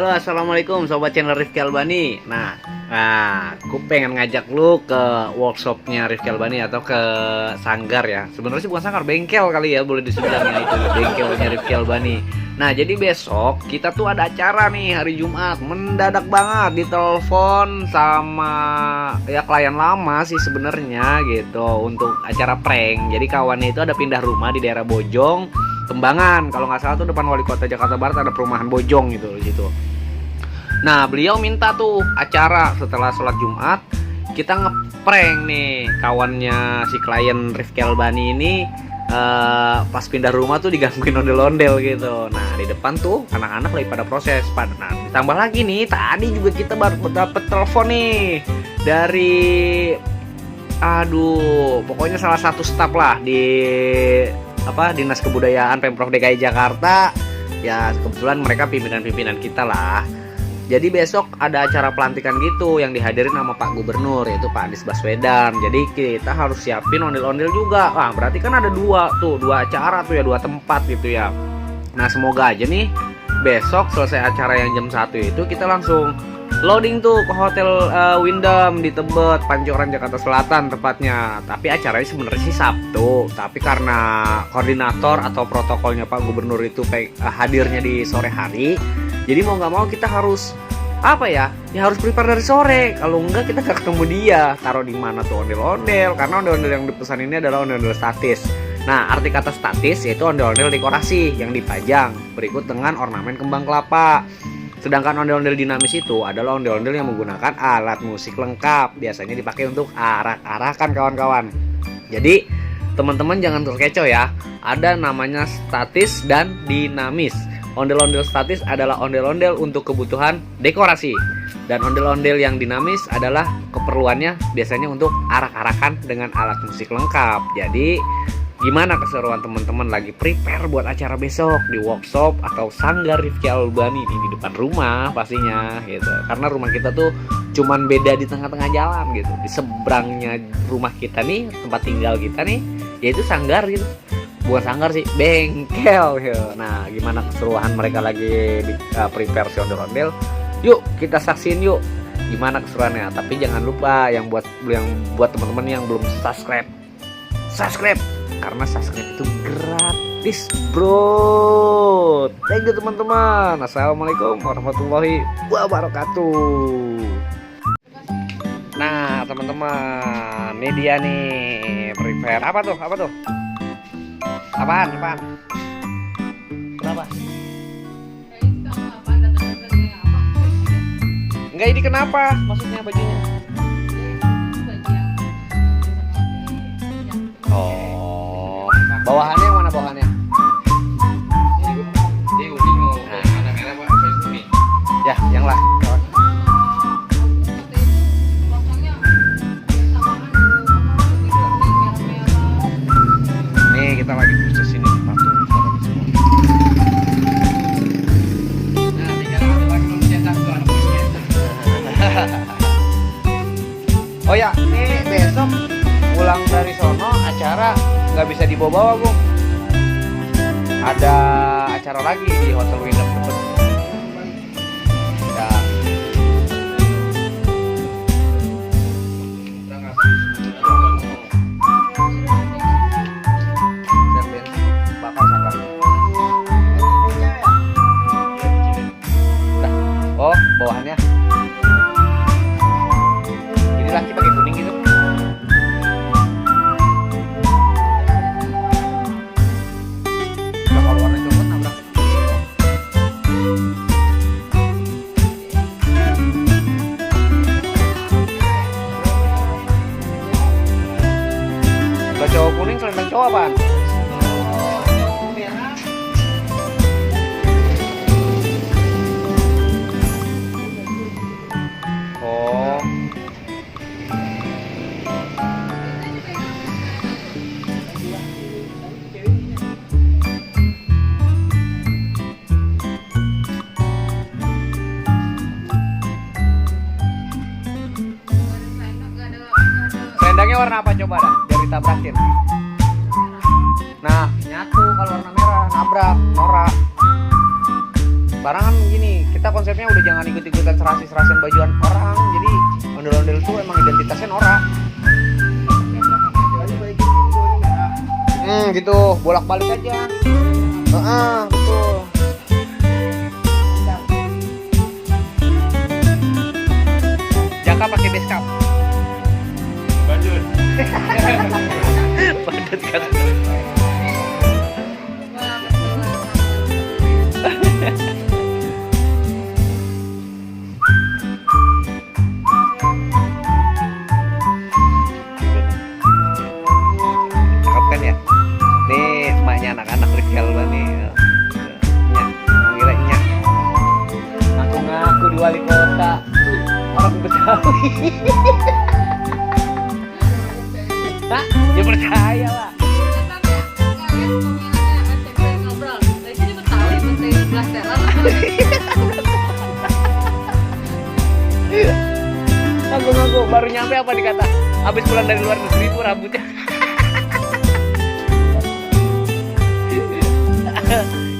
Halo, assalamualaikum sobat channel Rifki Albani. Aku pengen ngajak lu ke workshopnya Rifki Albani atau ke sanggar ya. Sebenarnya sih bukan sanggar, bengkel kali ya, boleh disebutnya itu bengkelnya Rifki Albani. Nah, jadi besok kita tuh ada acara nih hari Jumat. Mendadak banget ditelepon sama ya klien lama sih sebenarnya gitu untuk acara prank. Jadi kawannya itu ada pindah rumah di daerah Bojong, Kembangan, kalau nggak salah tuh depan Wali Kota Jakarta Barat ada perumahan Bojong gitu di situ. Nah, beliau minta tuh acara setelah sholat Jumat kita ngeprank nih kawannya si klien Rifki Albani ini. Pas pindah rumah tuh digangguin ondel-ondel gitu. Nah, di depan tuh anak-anak lagi pada proses. Nah, ditambah lagi nih tadi juga kita baru dapet telepon nih dari pokoknya salah satu staf lah di Dinas Kebudayaan Pemprov DKI Jakarta. Ya kebetulan mereka pimpinan-pimpinan kita lah. Jadi besok ada acara pelantikan gitu yang dihadirin sama Pak Gubernur, yaitu Pak Anies Baswedan. Jadi kita harus siapin ondel-ondel juga. Berarti kan ada dua acara tuh ya, dua tempat gitu ya. Nah, semoga aja nih besok selesai acara yang jam 1 itu kita langsung loading tuh ke hotel Wyndham di Tebet, Pancoran, Jakarta Selatan tepatnya. Tapi acaranya sebenarnya sih Sabtu, tapi karena koordinator atau protokolnya Pak Gubernur itu hadirnya di sore hari, jadi mau nggak mau kita harus harus prepare dari sore. Kalau enggak kita nggak ketemu dia. Taruh di mana tuh ondel-ondel? Karena ondel-ondel yang dipesan ini adalah ondel-ondel statis. Nah, arti kata statis yaitu ondel-ondel dekorasi yang dipajang berikut dengan ornamen kembang kelapa. Sedangkan ondel-ondel dinamis itu adalah ondel-ondel yang menggunakan alat musik lengkap. Biasanya dipakai untuk arak-arakan kawan-kawan. Jadi teman-teman jangan terkecoh ya. Ada namanya statis dan dinamis. Ondel-ondel statis adalah ondel-ondel untuk kebutuhan dekorasi. Dan ondel-ondel yang dinamis adalah keperluannya biasanya untuk arak-arakan dengan alat musik lengkap. Jadi gimana keseruan teman-teman lagi prepare buat acara besok di workshop atau sanggar Rifki Albani di depan rumah pastinya gitu. Karena rumah kita tuh cuman beda di tengah-tengah jalan gitu. Di seberangnya rumah kita nih, tempat tinggal kita nih, yaitu sanggar gitu. Bukan sanggar sih, bengkel gitu. Nah, gimana keseruan mereka lagi prepare si ondel-ondel. Yuk kita saksiin yuk gimana keseruannya. Tapi jangan lupa yang buat teman-teman yang belum subscribe, karena subscribe itu gratis bro. Thank you teman-teman. Assalamualaikum warahmatullahi wabarakatuh. Nah teman-teman, ini dia nih prepare apa tuh? Apaan? Kenapa? Enggak, ini kenapa? Maksudnya bajunya? Oh, bawahannya yang mana bawahannya? Ya, yang lah. Nih kita lagi proses ini patung. Nah, tinggal lagi mencetak tuh anaknya. Oh ya, ini besok pulang dari sono acara nggak bisa dibawa-bawa Bung. Ada acara lagi di Hotel Wyndham Tebet. Ya. Bakar sanggar. Oh, bawahannya. Ini lagi pakai kuning gitu. Cowok kuning, selendang cowok apaan? Oh. Selendangnya warna apa coba dah? Tabrakin. Nah, nyatu kalau warna merah, nabrak, norak. Sekarang kan gini, kita konsepnya udah jangan ikut-ikutan serasi-serasian bajuan orang. Jadi ondel-ondel tuh emang identitasnya norak. Gitu, bolak-balik aja. Betul. Jaka pakai base cap. Badut. Badut kan. Cakep kan ya? Nih emaknya anak-anak Rizal banget nih. Nyak, manggilnya Nyak. Ngaku-ngaku di wali kota. Orang Betawi. Hah? Ya percaya lah. Ngaku-ngaku baru nyampe apa dikata? Habis pulang dari luar negeri tuh rambutnya.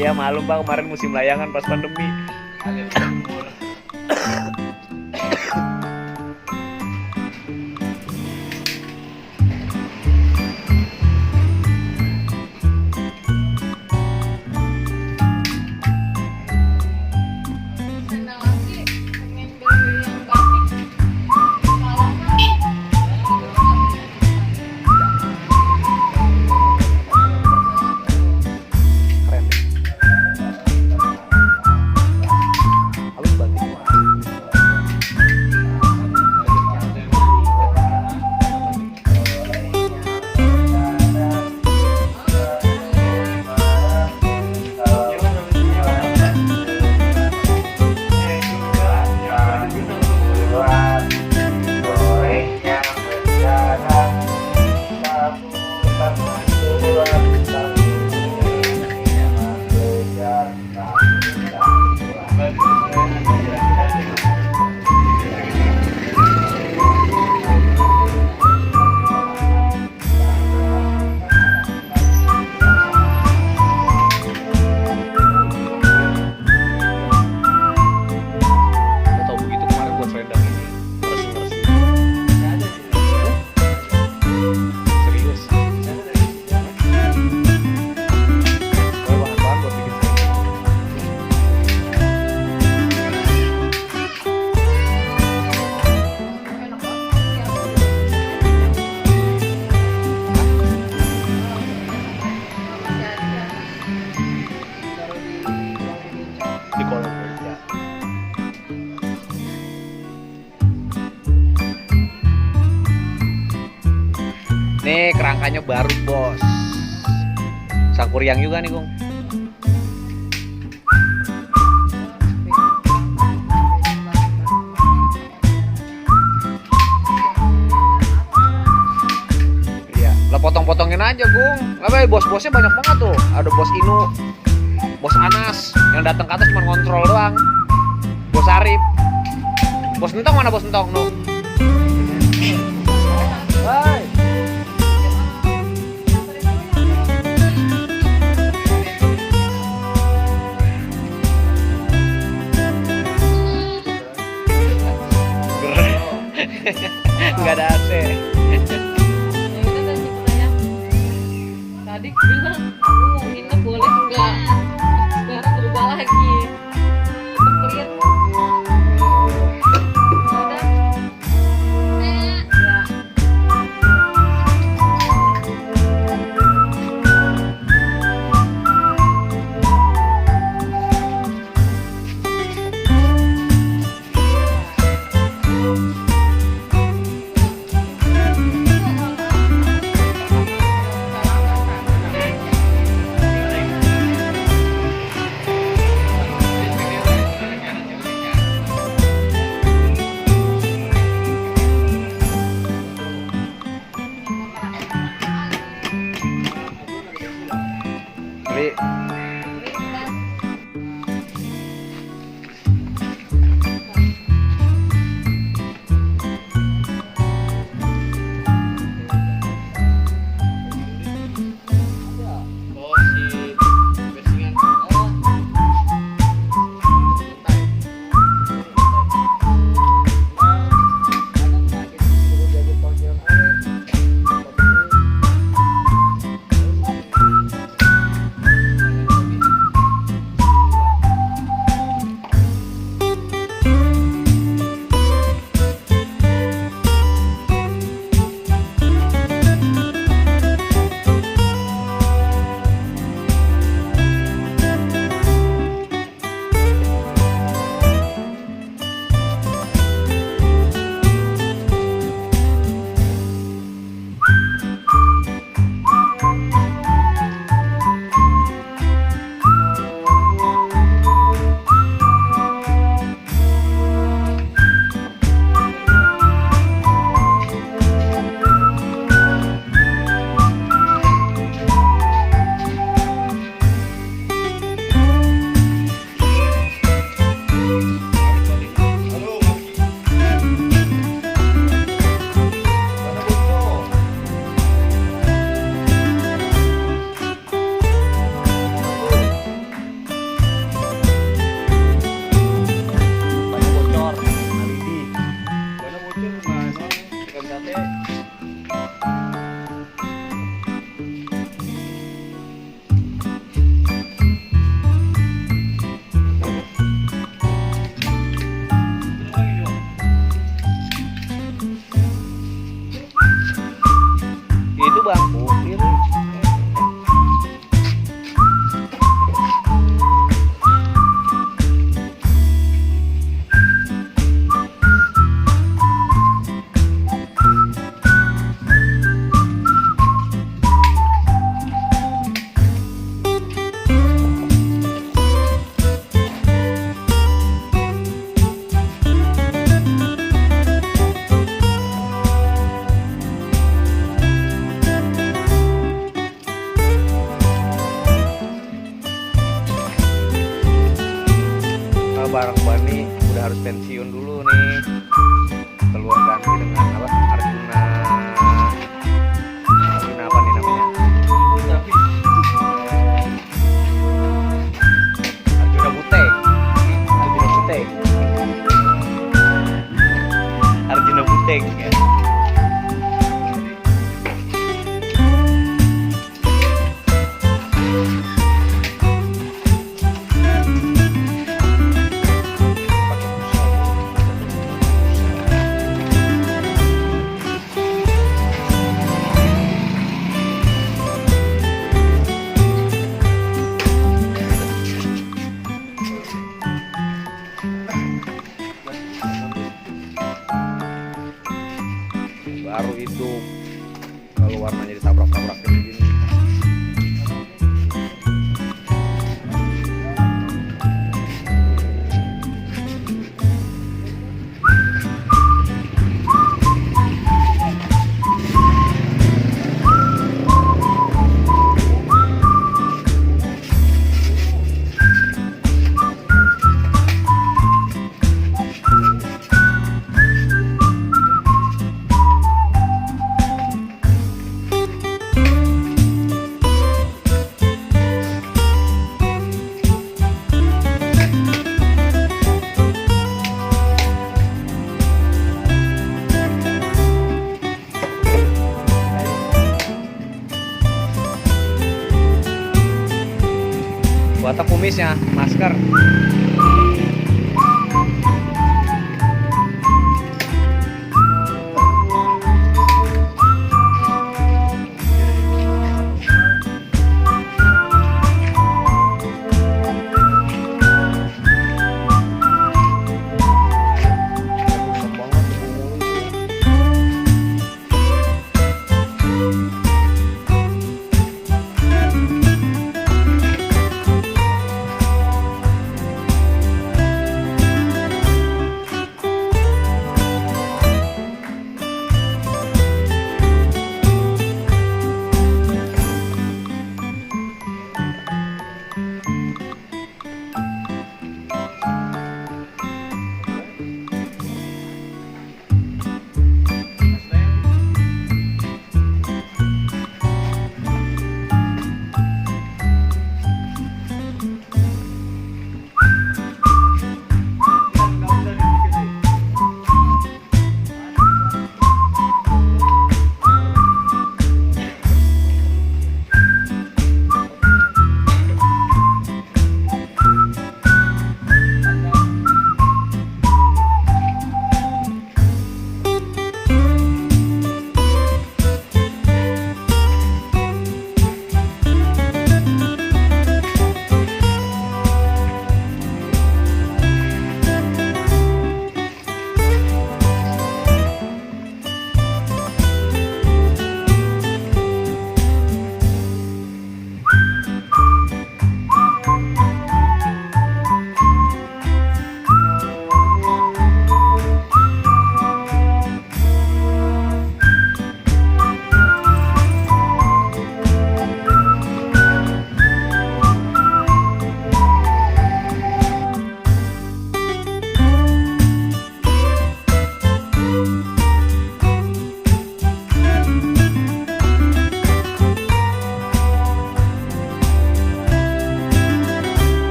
Ya malum Bang, kemarin musim layangan pas pandemi. Keren deh. Halus banget. Atau begitu kemarin buat selendang ini ngeres-ngeres. Serius. Oh, bahan-bahan buat bikin selendang. Di kolom meja. Nih kerangkanya baru bos. Sangkuriang juga nih Gung. Iya, lah potong-potongin aja Gung. Apa bos-bosnya banyak banget tuh. Ada bos Inu, bos Anas yang datang ke atas cuma kontrol doang. Bos Arif. Bos Entong mana bos Entong nu? Hai. Nggak ada AC. Tadi bilang aku mau nginep boleh enggak? Sekarang berubah lagi. Kepriet. Udah. Ya. ikan sate. Itu bang, ini. Barang Bani udah harus pensiun dulu nih, keluar ganti dengan apa Arjuna apa nih namanya, Arjuna Butek ya. Baru itu kalau warnanya ditabrak-tabrak kayak gini. Buat kumisnya, masker.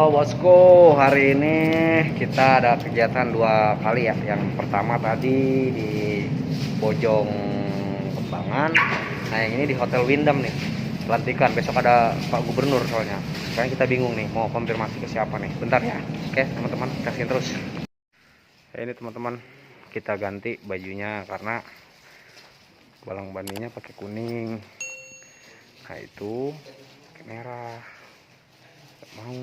Halo bosku, hari ini kita ada kegiatan 2 kali ya. Yang pertama tadi di Bojong Kembangan. Nah yang ini di Hotel Windham nih. Pelantikan, besok ada Pak Gubernur soalnya. Sekarang kita bingung nih, mau konfirmasi ke siapa nih. Bentar ya. Oke teman-teman, kasihin terus. Ini teman-teman, kita ganti bajunya karena balang bandinya pakai kuning. Nah itu pakai merah. Mau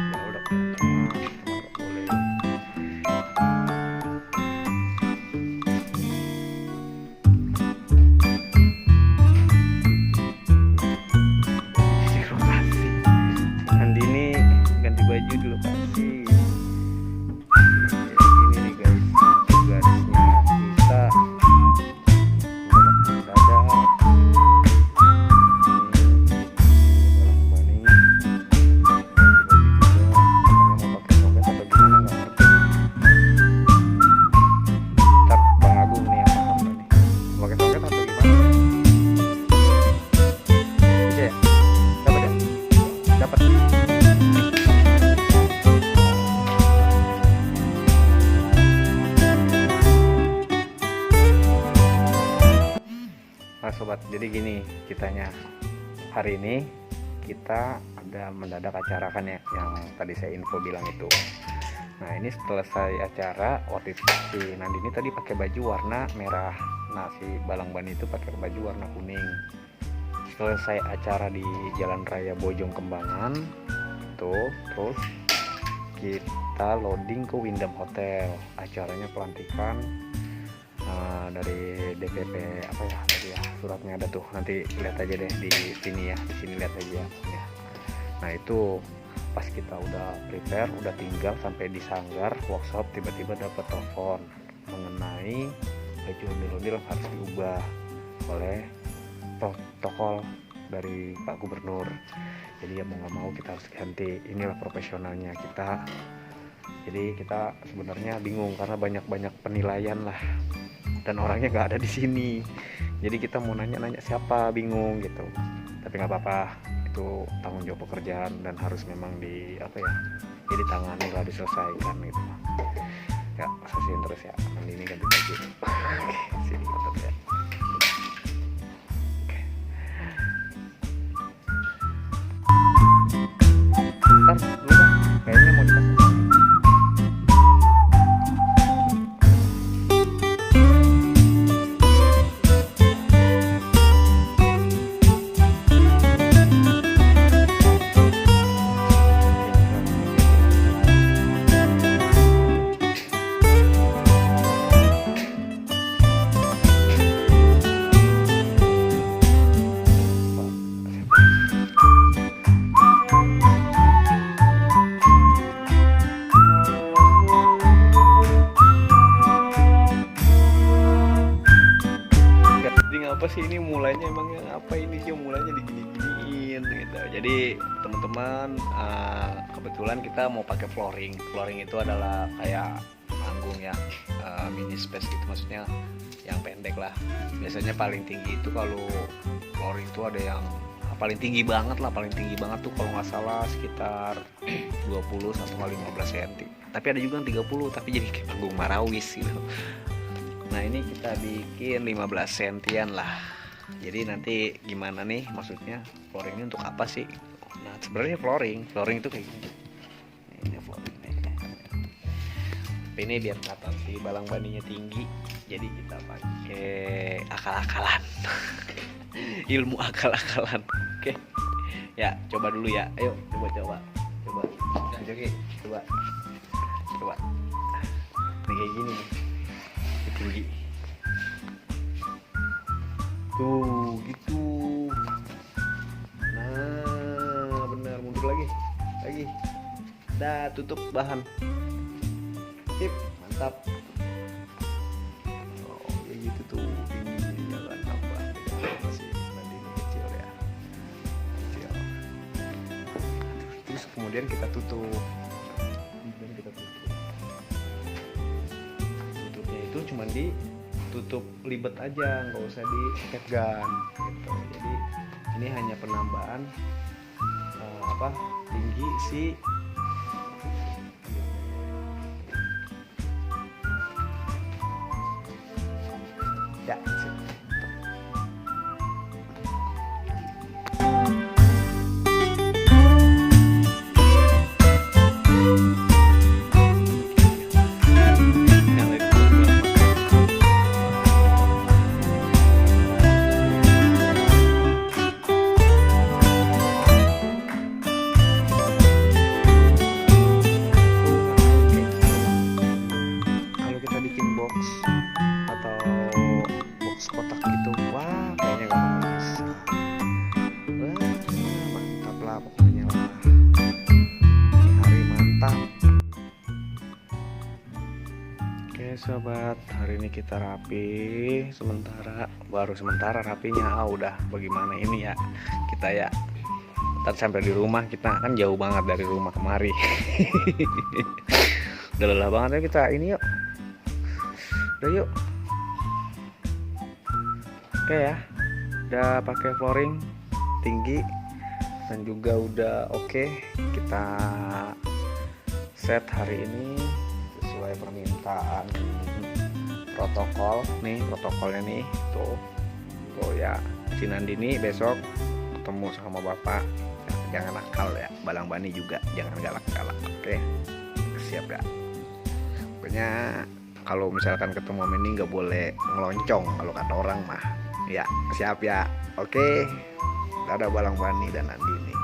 ya udah boleh. Lokasi Andini ganti baju di lokasi. Ini nih guys, tugasnya kita sobat, jadi gini kitanya hari ini kita ada mendadak acara kan ya, yang tadi saya info bilang itu. Nah ini selesai acara, waktu itu si Nandini tadi pakai baju warna merah, nah si Balang Bani itu pakai baju warna kuning. Selesai acara di Jalan Raya Bojong Kembangan tuh, terus kita loading ke Windham Hotel. Acaranya pelantikan dari DPP apa ya tadi ya, suratnya ada tuh, nanti lihat aja deh di sini ya, di sini lihat aja ya. Nah itu pas kita udah prepare, udah tinggal sampai di sanggar workshop, tiba-tiba dapat telepon mengenai baju ondel-ondel harus diubah oleh protokol dari Pak Gubernur. Jadi ya mau nggak mau kita harus ganti, inilah profesionalnya kita. Jadi kita sebenarnya bingung karena banyak penilaian lah, dan orangnya nggak ada di sini. Jadi kita mau nanya siapa, bingung gitu. Tapi nggak apa-apa, itu tanggung jawab pekerjaan dan harus memang di apa ya, jadi tangani lah, diselesaikan gitu. Ya kasihin terus ya, nanti ini ganti baju. Oke, sini tetap ya. Ntar dulu bang, kayaknya mau dipasang. Apa sih ini mulainya, emangnya apa ini sih mulainya digini-giniin gitu. Jadi teman-teman, kebetulan kita mau pakai flooring itu adalah kayak panggung ya, mini space gitu, maksudnya yang pendek lah. Biasanya paling tinggi itu kalau flooring itu ada yang paling tinggi banget tuh kalau nggak salah sekitar 20 sampai 15 cm, tapi ada juga yang 30, tapi jadi kayak panggung marawis gitu. Nah ini kita bikin 15 sentian lah. Jadi nanti gimana nih, maksudnya flooring ini untuk apa sih? Nah sebenarnya flooring itu kayak gini. Ini flooring nih. Tapi ini biar kelihatan sih balang bandinya tinggi, jadi kita pakai akal-akalan. Ilmu akal-akalan. Oke. Ya coba dulu ya. Ayo coba. Oke, coba. Ini kayak gini nih. Tinggi tuh gitu. Nah benar, mundur lagi dah, tutup bahan, sip, mantap. Oh ya gitu tuh, tingginya jangan nambah, masih nanti ini kecil ya, kecil. Terus kemudian kita tutup. Itu cuma ditutup libet aja, nggak usah di sket gun gitu. Jadi Ini hanya penambahan tinggi si ya. Kalau kita bikin box atau box kotak gitu, wah kayaknya gak bakal bisa. Wah, mantap lah pokoknya lah. Ini hari mantap. Oke sobat, hari ini kita rapi baru sementara rapinya. Udah bagaimana ini ya kita ya. Ntar sampai di rumah, kita kan jauh banget dari rumah kemari. Udah lelah banget ya kita ini yuk. Udah yuk. Oke ya. Udah pakai flooring tinggi dan juga udah oke. Kita set hari ini sesuai permintaan protokol. Nih protokolnya nih. Tuh ya. Si Nandini besok ketemu sama bapak. Jangan nakal ya. Balang Bani juga jangan galak-galak. Oke. Siap ya. Pokoknya kalau misalkan ketemu sama ini nggak boleh ngeloncong kalau kata orang mah. Ya siap ya. Oke. Dadah Balang Bani dan Andini.